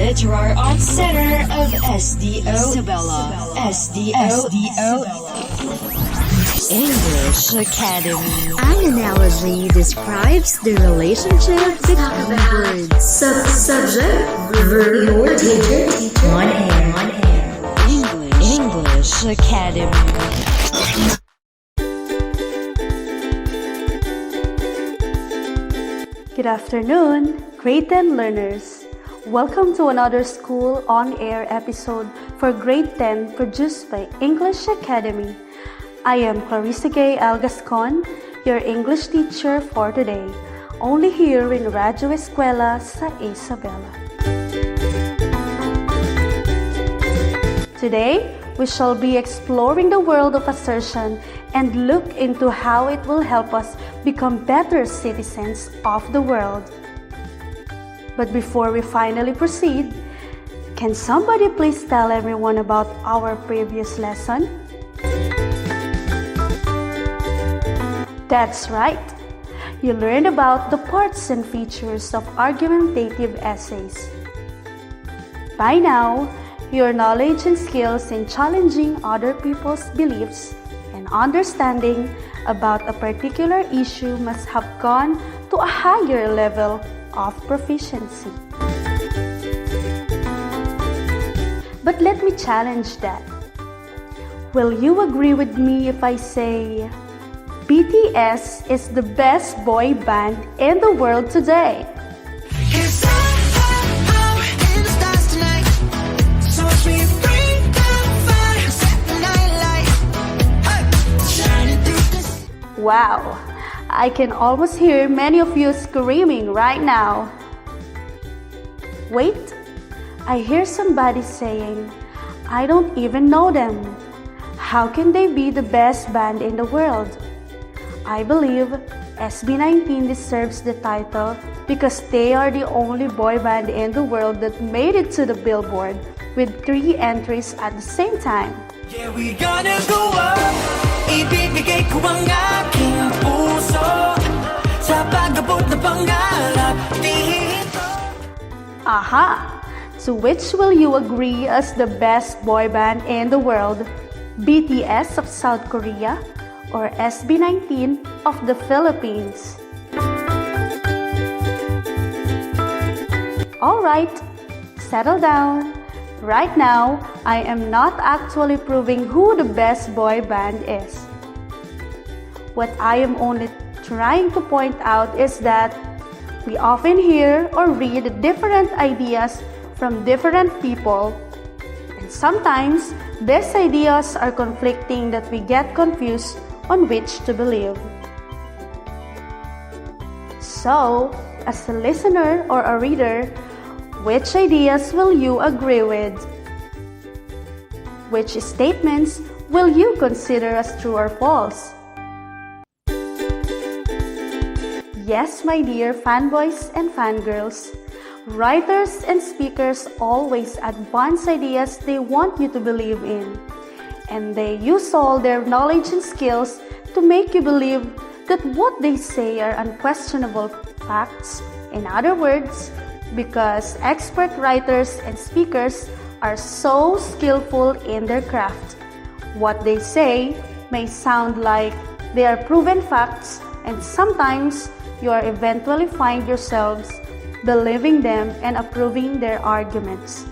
Literal Arts Center of SDO Isabela. SDO English Academy. An analogy describes the relationship between words. Subject, verb, or teacher. One hand. English Academy. Good afternoon, grade 10 learners. Welcome to another School On Air episode for grade 10 produced by English Academy. I am Clarissa Gay Algascon, your English teacher for today, only here in Radyo Eskwela sa Isabela. Today, we shall be exploring the world of assertion and look into how it will help us become better citizens of the world. But before we finally proceed, can somebody please tell everyone about our previous lesson? That's right. You learned about the parts and features of argumentative essays. By now, your knowledge and skills in challenging other people's beliefs and understanding about a particular issue must have gone to a higher level of proficiency. But let me challenge that. Will you agree with me if I say BTS is the best boy band in the world today? Wow, I can almost hear many of you screaming right now. Wait, I hear somebody saying, I don't even know them. How can they be the best band in the world? I believe SB19 deserves the title because they are the only boy band in the world that made it to the Billboard with 3 entries at the same time. Yeah, we gonna go up. Ibibigay ko ang aking puso sa pag-abot na pangarap dito. Aha! So which will you agree as the best boy band in the world? BTS of South Korea or SB19 of the Philippines? Alright, settle down. Right now, I am not actually proving who the best boy band is. What I am only trying to point out is that we often hear or read different ideas from different people, and sometimes these ideas are conflicting that we get confused on which to believe. So, as a listener or a reader, which ideas will you agree with? Which statements will you consider as true or false? Yes, my dear fanboys and fangirls, writers and speakers always advance ideas they want you to believe in, and they use all their knowledge and skills to make you believe that what they say are unquestionable facts. In other words, because expert writers and speakers are so skillful in their craft, what they say may sound like they are proven facts, and sometimes you are eventually find yourselves believing them and approving their arguments.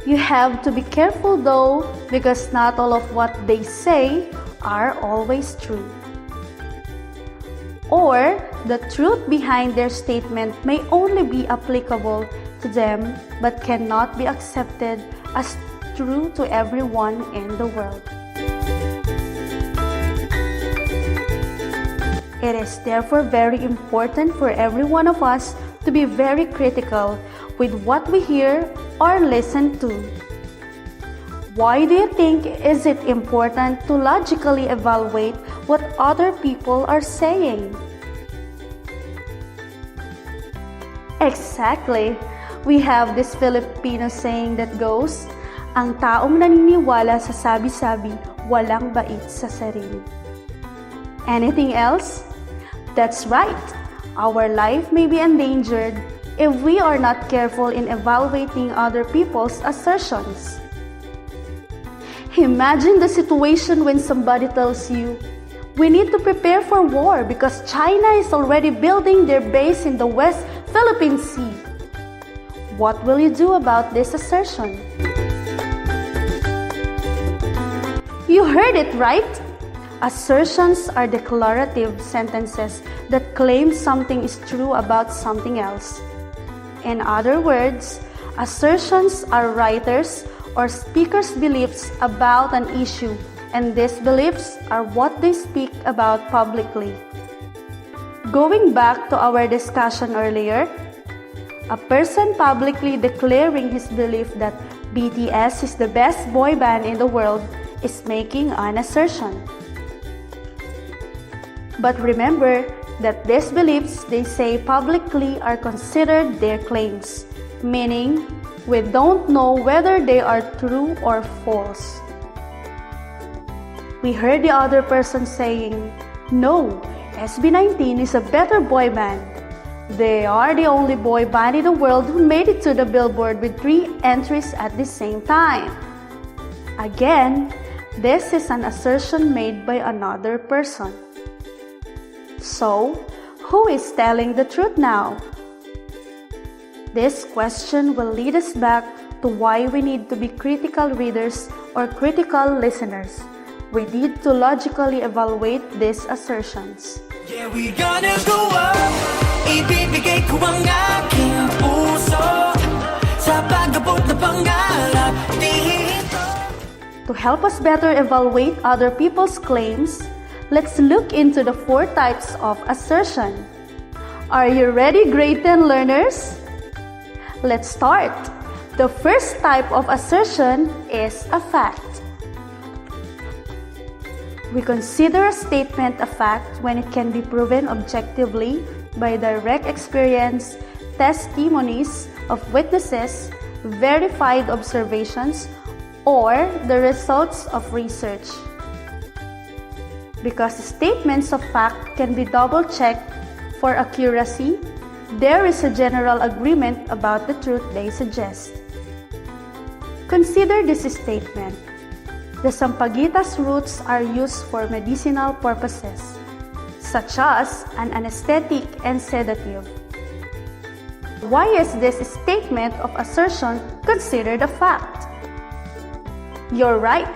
You have to be careful though, because not all of what they say are always true. Or the truth behind their statement may only be applicable to them but cannot be accepted as true to everyone in the world. It is therefore very important for every one of us to be very critical with what we hear or listen to. Why do you think is it important to logically evaluate what other people are saying? Exactly. We have this Filipino saying that goes, ang taong naniniwala sa sabi-sabi, walang bait sa sarili. Anything else? That's right. Our life may be endangered, if we are not careful in evaluating other people's assertions. Imagine the situation when somebody tells you, "We need to prepare for war because China is already building their base in the West Philippine Sea." What will you do about this assertion? You heard it right? Assertions are declarative sentences that claim something is true about something else. In other words, assertions are writers' or speakers' beliefs about an issue, and these beliefs are what they speak about publicly. Going back to our discussion earlier, a person publicly declaring his belief that BTS is the best boy band in the world is making an assertion. But remember that these beliefs they say publicly are considered their claims, meaning we don't know whether they are true or false. We heard the other person saying, "No, SB19 is a better boy band. They are the only boy band in the world who made it to the Billboard with 3 entries at the same time." Again, this is an assertion made by another person. So, who is telling the truth now? This question will lead us back to why we need to be critical readers or critical listeners. We need to logically evaluate these assertions. Yeah, we gonna go up. Ibibigay ko ang aking puso sa pag-abot na pangarap dito. To help us better evaluate other people's claims, let's look into the 4 types of assertion. Are you ready, grade 10 learners? Let's start. The first type of assertion is a fact. We consider a statement a fact when it can be proven objectively by direct experience, testimonies of witnesses, verified observations, or the results of research. Because statements of fact can be double-checked for accuracy, there is a general agreement about the truth they suggest. Consider this statement. The Sampaguita's roots are used for medicinal purposes, such as an anesthetic and sedative. Why is this statement of assertion considered a fact? You're right,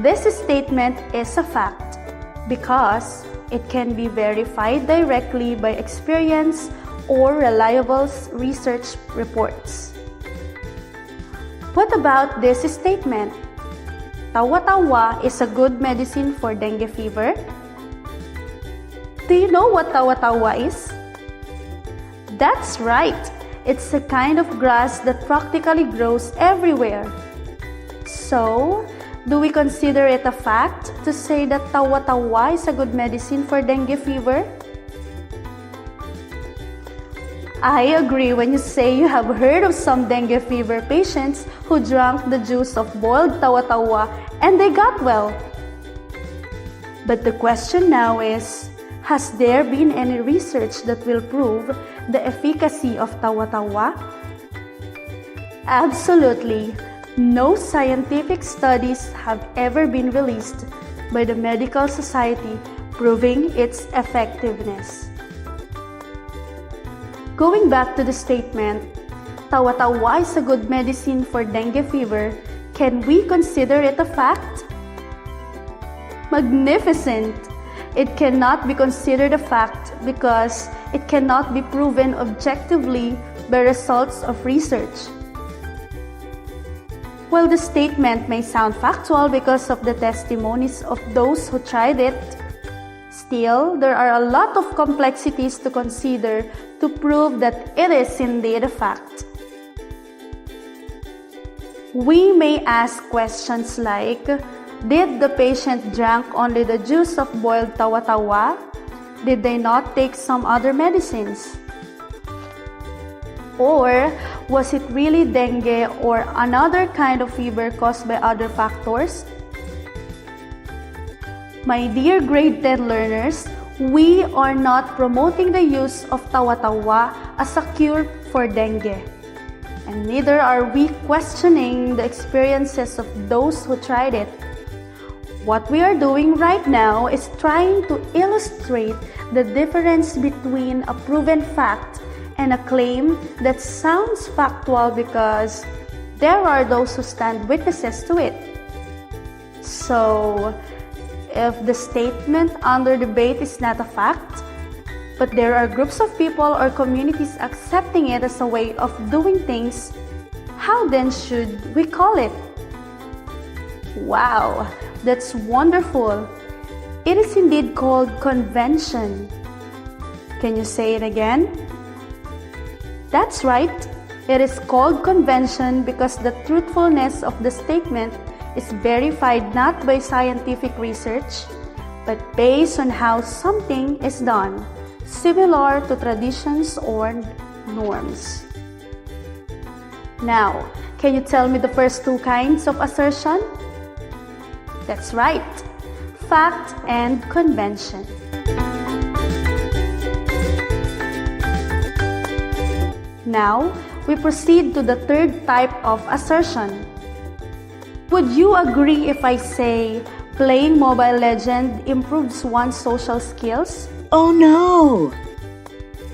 this statement is a fact because it can be verified directly by experience or reliable research reports. What about this statement? Tawa-tawa is a good medicine for dengue fever. Do you know what tawa-tawa is? That's right. It's a kind of grass that practically grows everywhere. So, do we consider it a fact to say that tawa-tawa is a good medicine for dengue fever? I agree when you say you have heard of some dengue fever patients who drank the juice of boiled tawa-tawa and they got well. But the question now is, has there been any research that will prove the efficacy of tawa-tawa? Absolutely. No scientific studies have ever been released by the medical society proving its effectiveness. Going back to the statement, tawa-tawa is a good medicine for dengue fever, can we consider it a fact? Magnificent! It cannot be considered a fact because it cannot be proven objectively by results of research. While the statement may sound factual because of the testimonies of those who tried it, still, there are a lot of complexities to consider to prove that it is indeed a fact. We may ask questions like, did the patient drink only the juice of boiled tawa-tawa? Did they not take some other medicines? Or was it really dengue or another kind of fever caused by other factors? My dear grade 10 learners, we are not promoting the use of tawa-tawa as a cure for dengue. And neither are we questioning the experiences of those who tried it. What we are doing right now is trying to illustrate the difference between a proven fact and a claim that sounds factual because there are those who stand witnesses to it. So, if the statement under debate is not a fact, but there are groups of people or communities accepting it as a way of doing things, how then should we call it? Wow, that's wonderful. It is indeed called convention. Can you say it again? That's right. It is called convention because the truthfulness of the statement is verified not by scientific research, but based on how something is done, similar to traditions or norms. Now, can you tell me the first two kinds of assertion? That's right, fact and convention. Now, we proceed to the third type of assertion. Would you agree if I say playing Mobile Legends improves one's social skills? Oh no!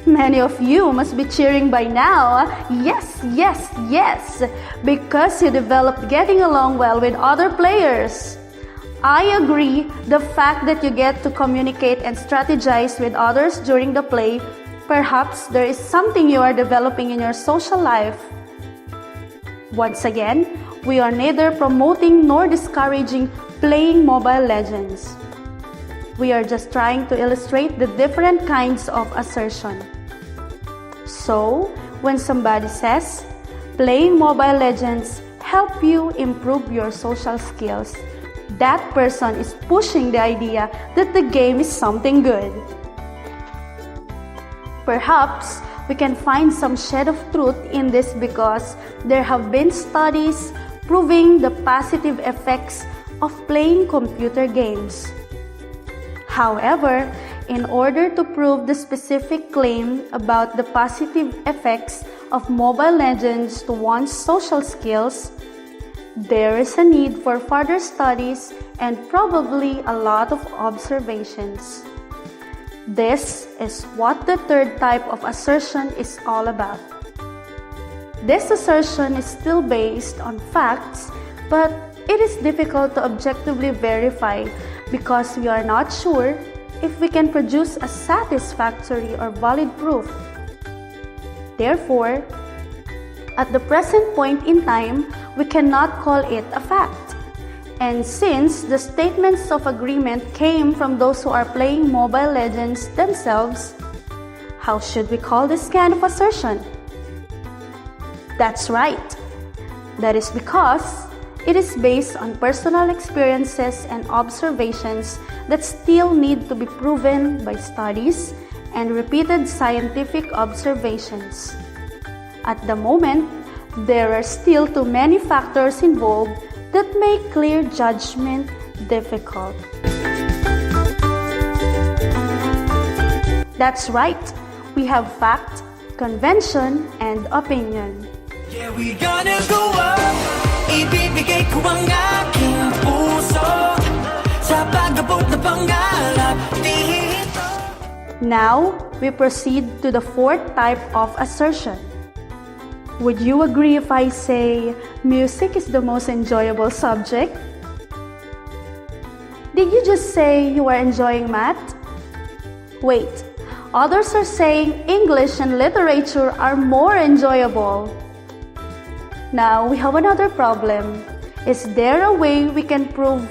Many of you must be cheering by now. Yes, yes, yes, because you developed getting along well with other players. I agree, the fact that you get to communicate and strategize with others during the play, perhaps there is something you are developing in your social life. Once again, we are neither promoting nor discouraging playing Mobile Legends. We are just trying to illustrate the different kinds of assertion. So, when somebody says, playing Mobile Legends help you improve your social skills, that person is pushing the idea that the game is something good. Perhaps we can find some shade of truth in this because there have been studies proving the positive effects of playing computer games. However, in order to prove the specific claim about the positive effects of Mobile Legends to one's social skills, there is a need for further studies and probably a lot of observations. This is what the third type of assertion is all about. This assertion is still based on facts, but it is difficult to objectively verify because we are not sure if we can produce a satisfactory or valid proof. Therefore, at the present point in time, we cannot call it a fact. And since the statements of agreement came from those who are playing Mobile Legends themselves, how should we call this kind of assertion? That's right. That is because it is based on personal experiences and observations that still need to be proven by studies and repeated scientific observations. At the moment, there are still too many factors involved that make clear judgment difficult. That's right. We have fact, convention, and opinion. Yeah, we gonna go up. Ibibigay ko ang aking puso sa pag-abot na pangarap dito. Now, we proceed to the fourth type of assertion. Would you agree if I say music is the most enjoyable subject? Did you just say you are enjoying math? Wait, others are saying English and literature are more enjoyable. Now, we have another problem. Is there a way we can prove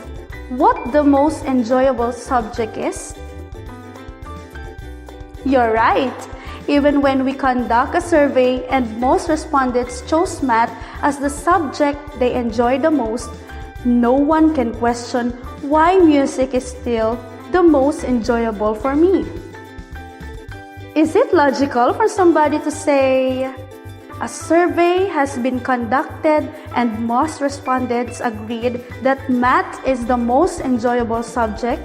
what the most enjoyable subject is? You're right. Even when we conduct a survey and most respondents chose math as the subject they enjoy the most, no one can question why music is still the most enjoyable for me. Is it logical for somebody to say, a survey has been conducted and most respondents agreed that math is the most enjoyable subject?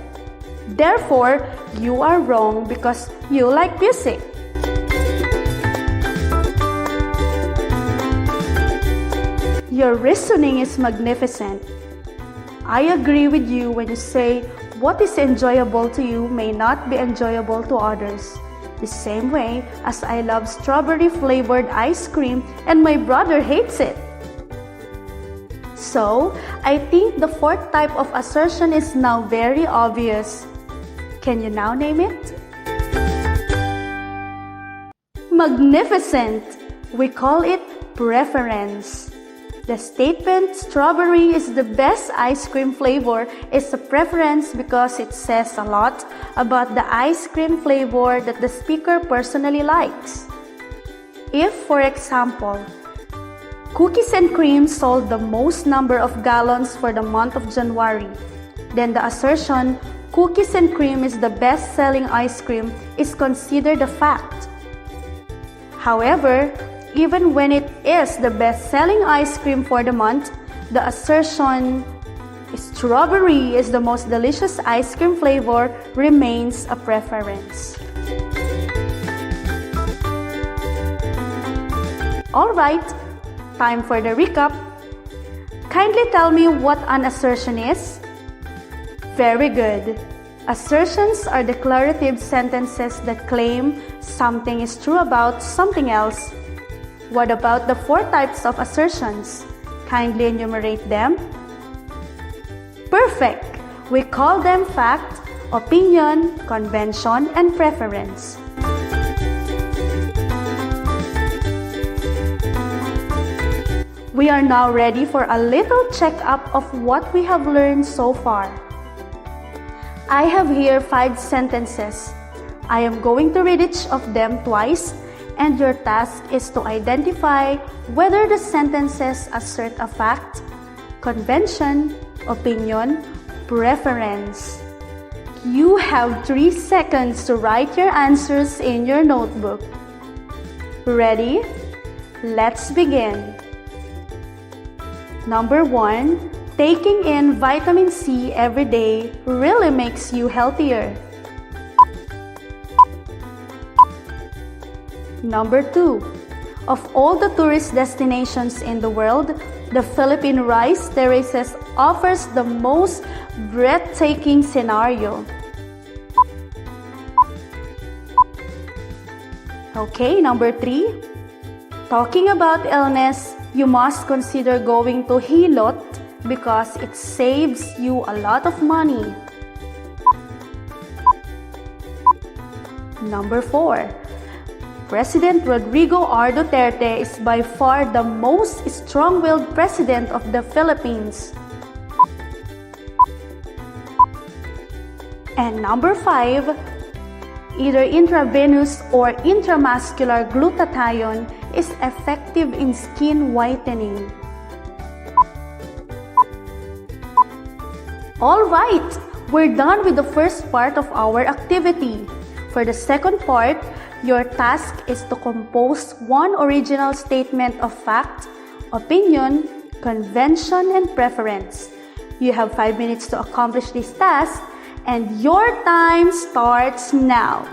Therefore, you are wrong because you like music. Your reasoning is magnificent. I agree with you when you say what is enjoyable to you may not be enjoyable to others. The same way as I love strawberry flavored ice cream and my brother hates it. So, I think the fourth type of assertion is now very obvious. Can you now name it? Magnificent! We call it preference. The statement strawberry is the best ice cream flavor is a preference because it says a lot about the ice cream flavor that the speaker personally likes. If, for example, cookies and cream sold the most number of gallons for the month of January, then the assertion, cookies and cream is the best-selling ice cream is considered a fact. However, even when it is the best-selling ice cream for the month, the assertion, strawberry is the most delicious ice cream flavor remains a preference. Alright, time for the recap. Kindly tell me what an assertion is. Very good. Assertions are declarative sentences that claim something is true about something else. What about the four types of assertions? Kindly enumerate them. Perfect! We call them fact, opinion, convention, and preference. We are now ready for a little checkup of what we have learned so far. I have here 5 sentences. I am going to read each of them twice, and your task is to identify whether the sentences assert a fact, convention, opinion, preference. You have 3 seconds to write your answers in your notebook. Ready? Let's begin. Number 1, taking in vitamin C every day really makes you healthier. Number 2, of all the tourist destinations in the world, the Philippine rice terraces offers the most breathtaking scenario. Okay, number 3, talking about illness, you must consider going to Hilot because it saves you a lot of money. Number 4, President Rodrigo R. Duterte is by far the most strong-willed president of the Philippines. And number 5, either intravenous or intramuscular glutathione is effective in skin whitening. Alright, we're done with the first part of our activity. For the second part, your task is to compose one original statement of fact, opinion, convention, and preference. You have 5 minutes to accomplish this task, and your time starts now.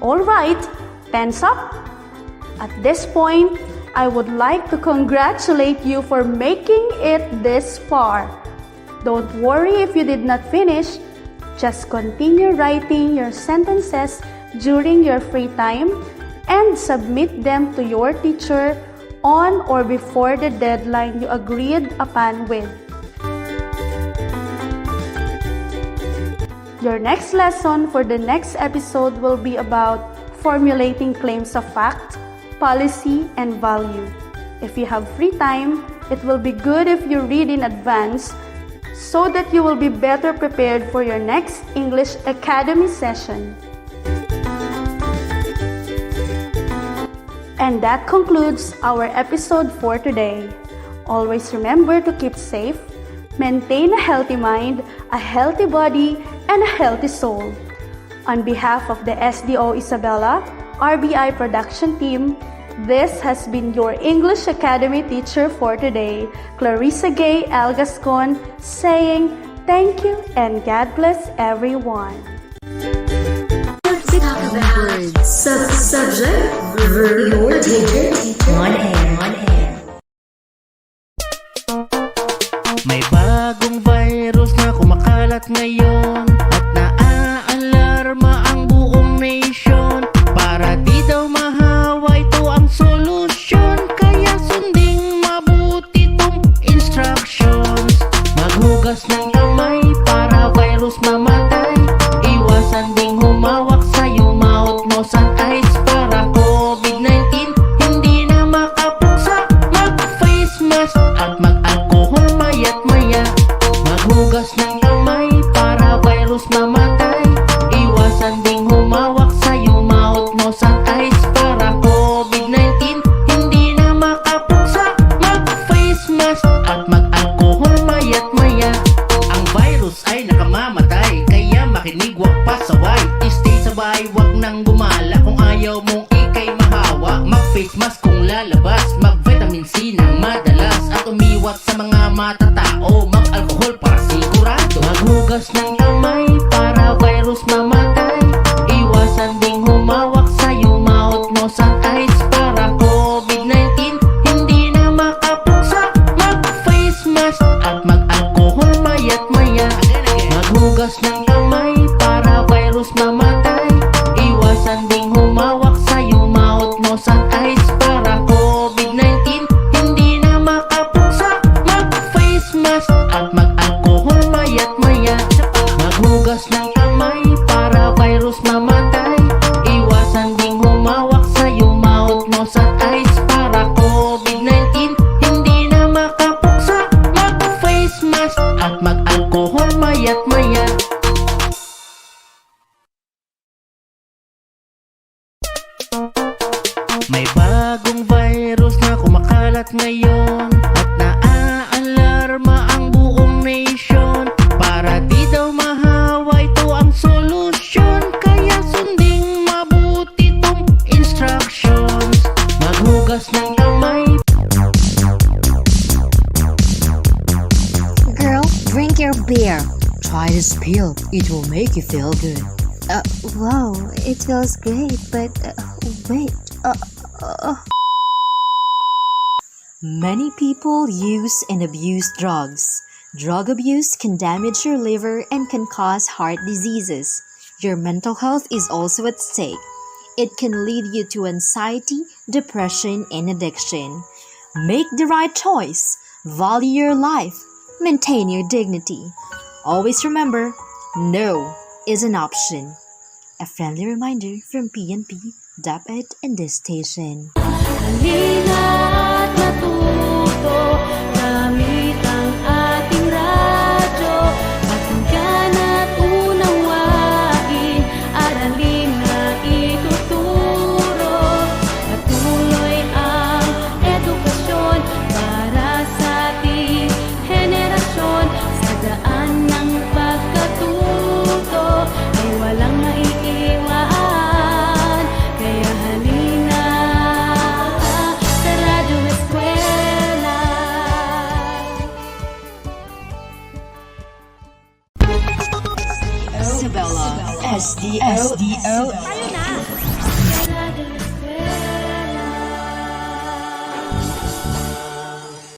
Alright, pens up. At this point, I would like to congratulate you for making it this far. Don't worry if you did not finish. Just continue writing your sentences during your free time and submit them to your teacher on or before the deadline you agreed upon with. Your next lesson for the next episode will be about formulating claims of fact, policy, and value. If you have free time, it will be good if you read in advance so that you will be better prepared for your next English Academy session. And that concludes our episode for today. Always remember to keep safe, maintain a healthy mind, a healthy body, and a healthy soul. On behalf of the SDO Isabela, RBI production team, this has been your English Academy teacher for today, Clarissa Gay Algascon, saying thank you and God bless everyone. Subject, verb, your teacher. On air. May bagong virus na kumakalat ngayon at naaalarma ang buong nation. Para di daw mahawa, ito ang solusyon. Kaya sunding mabuti tong instructions. Maghugas ng kamay para virus mamatay. Iwasan ding humawak sa iyong mouth, nose and eyes para COVID-19 hindi na makapuksa. Mag-face mask at mag-alcohol maya't maya. Maghugas ng kamay para virus mamatay. Iwasan ding humawak sa iyong mouth, nose and eyes para COVID-19 hindi na makapuksa. Mag-face mask at mag-alcohol maya't maya. Ang virus ay nakamamatay, kaya makinig, wag pasaway. Stay sa bahay, wag nang gumala. Kung ayaw mong ikay mahawa, mag-face mask kung lalabas. Mag-vitamin C ng madalas at umiwas sa mga matatao. Mag-alcohol para sigurado. Maghugas ng kamay para virus mamatay. Iwasan ding humawak sa iyong mouth, nose and eyes para COVID-19 hindi na makapuksa. Mag-face mask at mag-alcohol maya't maya. Maghugas ng kamay para virus mamatay. Iwasan ding humawak sa iyong mouth, nose and eyes para COVID-19 hindi na makapuksa. Mag-face mask at mag-alcohol maya't maya. Maghugas ng kamay para virus mamatay. Iwasan ding humawak sa iyong mouth, nose and eyes para COVID-19 hindi na makapuksa. Mag-face mask at mag-alcohol maya't maya. May bagong virus na kumakalat ngayon at naaalarma ang buong nation. Para di daw mahawa, ito ang solusyon. Kaya sunding mabuti tong instructions. Maghugas ng kamay. Girl, drink your beer. Try this pill. It will make you feel good. Wow, it feels great, but wait. Many people use and abuse drugs. Drug abuse can damage your liver and can cause heart diseases. Your mental health is also at stake. It can lead you to anxiety, depression, and addiction. Make the right choice. Value your life. Maintain your dignity. Always remember, no is an option. A friendly reminder from PNP, DepEd, and this station. Halina't matuto, gamit ang ating radyo. Pakinggan at unawain, aralin na ituturo. Patuloy ang edukasyon para sa ating henerasyon. Sa daan ng pagkatuto ay walang maiiwan. Kaya halina sa Radyo Eskwela. Isabela, SDO.